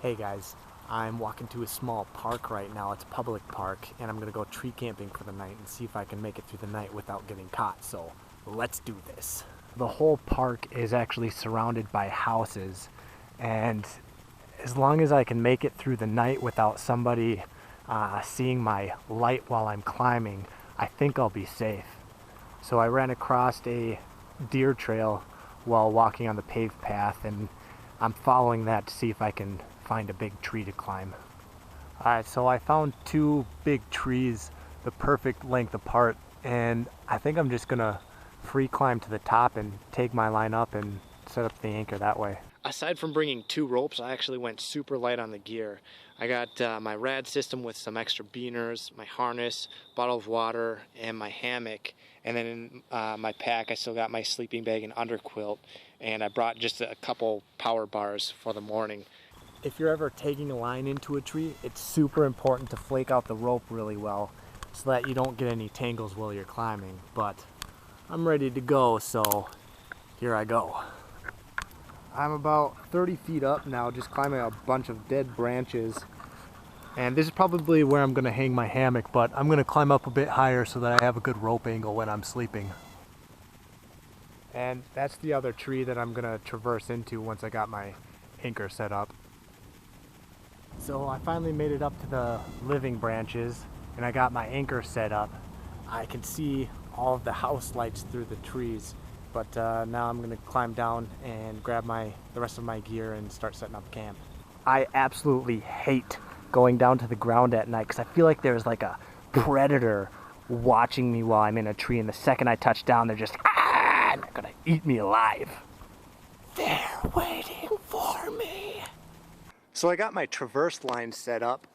Hey guys, I'm walking to a small park right now. It's a public park, and I'm gonna go tree camping for the night and see if I can make it through the night without getting caught. So let's do this. The whole park is actually surrounded by houses, and as long as I can make it through the night without somebody seeing my light while I'm climbing, I think I'll be safe. So I ran across a deer trail while walking on the paved path, and I'm following that to see if I can find a big tree to climb. Alright, so I found two big trees the perfect length apart, and I think I'm just gonna free climb to the top and take my line up and set up the anchor that way. Aside from bringing two ropes, I actually went super light on the gear. I got my rad system with some extra beaners, my harness, bottle of water, and my hammock. And then in my pack, I still got my sleeping bag and underquilt, and I brought just a couple power bars for the morning. If you're ever taking a line into a tree, it's super important to flake out the rope really well so that you don't get any tangles while you're climbing. But I'm ready to go, so here I go. I'm about 30 feet up now, just climbing a bunch of dead branches. And this is probably where I'm gonna hang my hammock, but I'm gonna climb up a bit higher so that I have a good rope angle when I'm sleeping. And that's the other tree that I'm gonna traverse into once I got my anchor set up. So I finally made it up to the living branches, and I got my anchor set up. I can see all of the house lights through the trees, but now I'm gonna climb down and grab the rest of my gear and start setting up camp. I absolutely hate going down to the ground at night because I feel like there's like a predator watching me while I'm in a tree, and the second I touch down, they're just and they're gonna eat me alive. They're waiting for me. So I got my traverse line set up,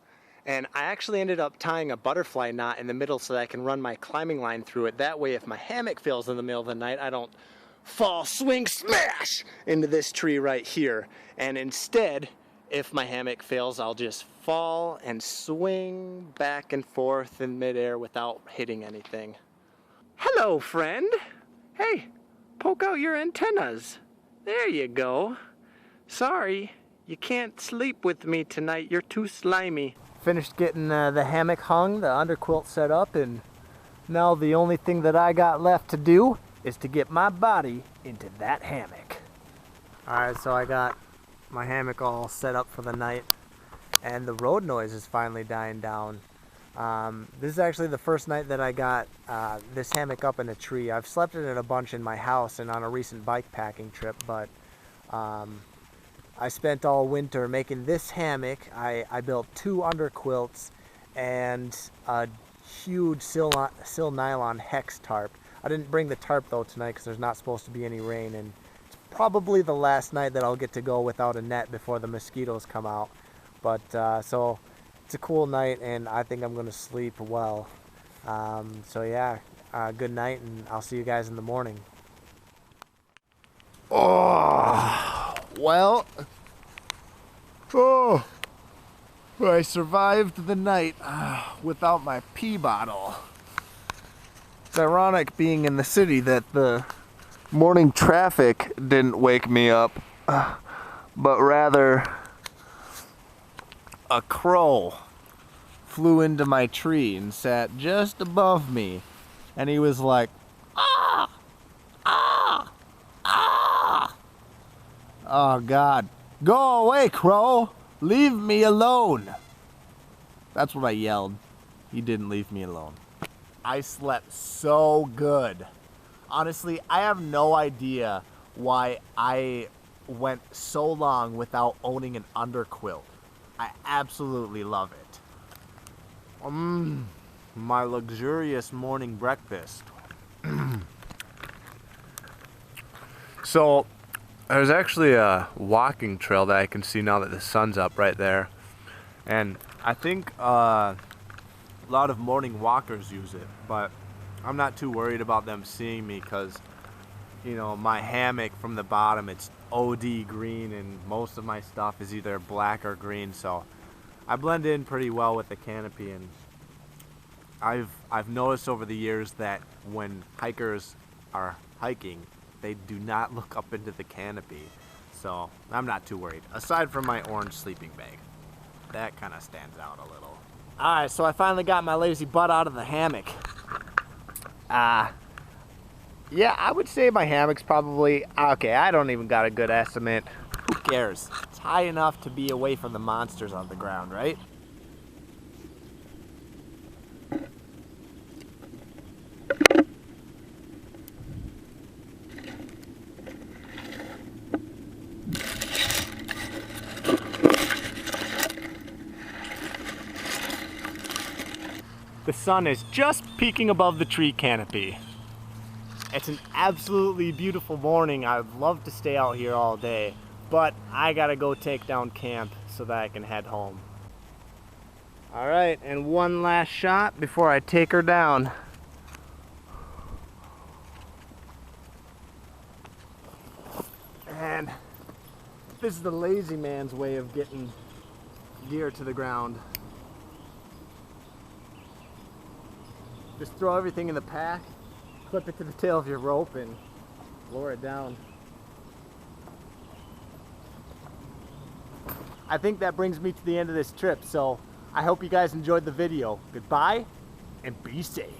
and I actually ended up tying a butterfly knot in the middle so that I can run my climbing line through it. That way, if my hammock fails in the middle of the night, I don't fall, swing, smash into this tree right here. And instead, if my hammock fails, I'll just fall and swing back and forth in midair without hitting anything. Hello, friend. Hey, poke out your antennas. There you go. Sorry, you can't sleep with me tonight. You're too slimy. Finished getting the hammock hung, the underquilt set up, and now the only thing that I got left to do is to get my body into that hammock. Alright, so I got my hammock all set up for the night, and the road noise is finally dying down. This is actually the first night that I got this hammock up in a tree. I've slept in it a bunch in my house and on a recent bike packing trip, but I spent all winter making this hammock. I built two underquilts and a huge sil nylon hex tarp. I didn't bring the tarp though tonight because there's not supposed to be any rain, and it's probably the last night that I'll get to go without a net before the mosquitoes come out. But so it's a cool night, and I think I'm going to sleep well. So yeah, good night, and I'll see you guys in the morning. Well, I survived the night without my pee bottle. It's ironic being in the city that the morning traffic didn't wake me up, but rather a crow flew into my tree and sat just above me, and he was like, ah, ah, ah. Oh God, go away, crow, leave me alone. That's what I yelled. He didn't leave me alone. I slept so good. Honestly, I have no idea why I went so long without owning an underquilt. I absolutely love it. My luxurious morning breakfast. So, there's actually a walking trail that I can see now that the sun's up right there. And I think a lot of morning walkers use it, but I'm not too worried about them seeing me because, you know, my hammock from the bottom, it's OD green, and most of my stuff is either black or green, so I blend in pretty well with the canopy. And I've noticed over the years that when hikers are hiking, they do not look up into the canopy. So I'm not too worried, aside from my orange sleeping bag. That kind of stands out a little. Alright, so I finally got my lazy butt out of the hammock. Yeah, I would say my hammock's probably, okay, I don't even got a good estimate. Who cares? It's high enough to be away from the monsters on the ground, right? The sun is just peeking above the tree canopy. It's an absolutely beautiful morning. I'd love to stay out here all day, but I gotta go take down camp so that I can head home. All right, and one last shot before I take her down. And this is the lazy man's way of getting gear to the ground. Just throw everything in the pack, clip it to the tail of your rope, and lower it down. I think that brings me to the end of this trip, so I hope you guys enjoyed the video. Goodbye, and be safe.